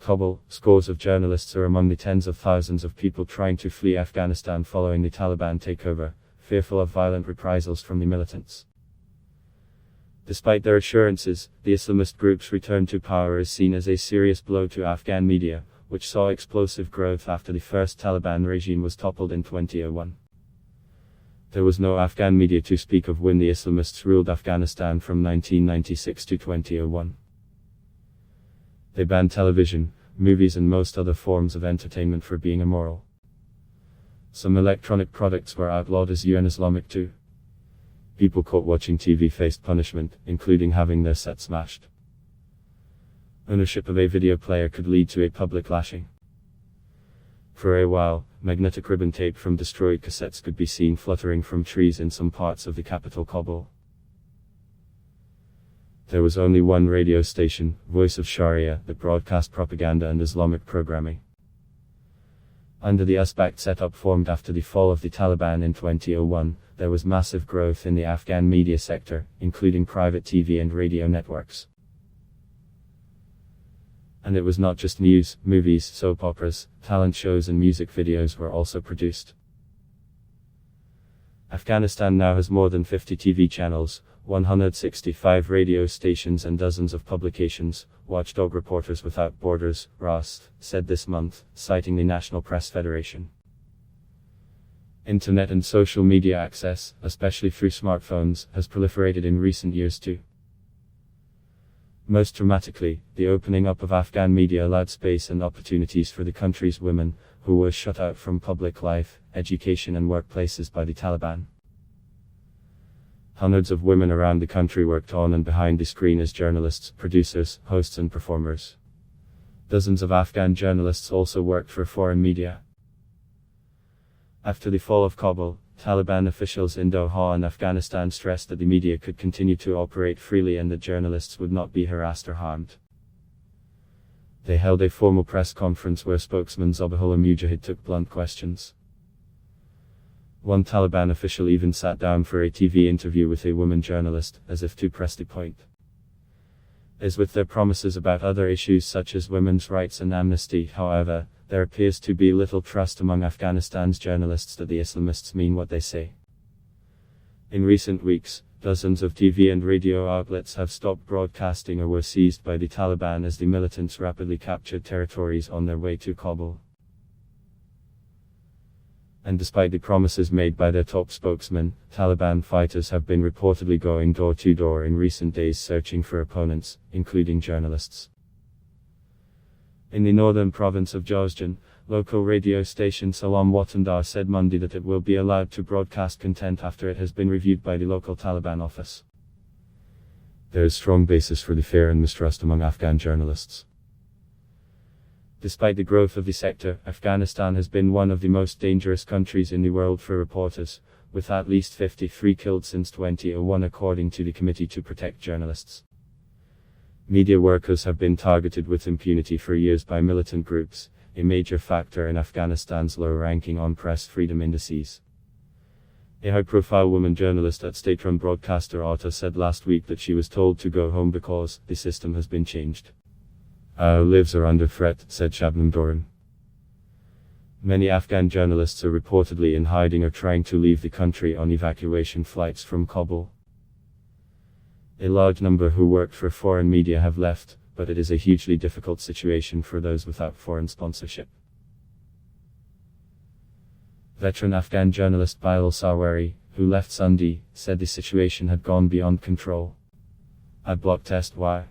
Kabul, scores of journalists are among the tens of thousands of people trying to flee Afghanistan following the Taliban takeover, fearful of violent reprisals from the militants. Despite their assurances, the Islamist group's return to power is seen as a serious blow to Afghan media, which saw explosive growth after the first Taliban regime was toppled in 2001. There was no Afghan media to speak of when the Islamists ruled Afghanistan from 1996 to 2001. They banned television, movies and most other forms of entertainment for being immoral. Some electronic products were outlawed as UN Islamic too. People caught watching TV faced punishment, including having their set smashed. Ownership of a video player could lead to a public lashing. For a while, magnetic ribbon tape from destroyed cassettes could be seen fluttering from trees in some parts of the capital Kabul. There was only one radio station, Voice of Sharia, that broadcast propaganda and Islamic programming. Under the USBAC setup formed after the fall of the Taliban in 2001, there was massive growth in the Afghan media sector, including private TV and radio networks. And it was not just news, movies, soap operas, talent shows and music videos were also produced. Afghanistan now has more than 50 TV channels, 165 radio stations and dozens of publications, Watchdog Reporters Without Borders, RAST, said this month, citing the National Press Federation. Internet and social media access, especially through smartphones, has proliferated in recent years too. Most dramatically, the opening up of Afghan media allowed space and opportunities for the country's women, who were shut out from public life, education and workplaces by the Taliban. Hundreds of women around the country worked on and behind the screen as journalists, producers, hosts and performers. Dozens of Afghan journalists also worked for foreign media. After the fall of Kabul, Taliban officials in Doha and Afghanistan stressed that the media could continue to operate freely and that journalists would not be harassed or harmed. They held a formal press conference where spokesman Zabihullah Mujahid took blunt questions. One Taliban official even sat down for a TV interview with a woman journalist, as if to press the point. As with their promises about other issues such as women's rights and amnesty, however, there appears to be little trust among Afghanistan's journalists that the Islamists mean what they say. In recent weeks, dozens of TV and radio outlets have stopped broadcasting or were seized by the Taliban as the militants rapidly captured territories on their way to Kabul. And despite the promises made by their top spokesman, Taliban fighters have been reportedly going door to door in recent days searching for opponents, including journalists. In the northern province of Jowzjan, local radio station Salam Watandar said Monday that it will be allowed to broadcast content after it has been reviewed by the local Taliban office. There is strong basis for the fear and mistrust among Afghan journalists. Despite the growth of the sector, Afghanistan has been one of the most dangerous countries in the world for reporters, with at least 53 killed since 2001 according to the Committee to Protect Journalists. Media workers have been targeted with impunity for years by militant groups, a major factor in Afghanistan's low ranking on press freedom indices. A high-profile woman journalist at state-run broadcaster Arta said last week that she was told to go home because the system has been changed. Our lives are under threat, said Shabnam Doran. Many Afghan journalists are reportedly in hiding or trying to leave the country on evacuation flights from Kabul. A large number who worked for foreign media have left, but it is a hugely difficult situation for those without foreign sponsorship. Veteran Afghan journalist Bilal Sawari, who left Sunday, said the situation had gone beyond control. I block test why.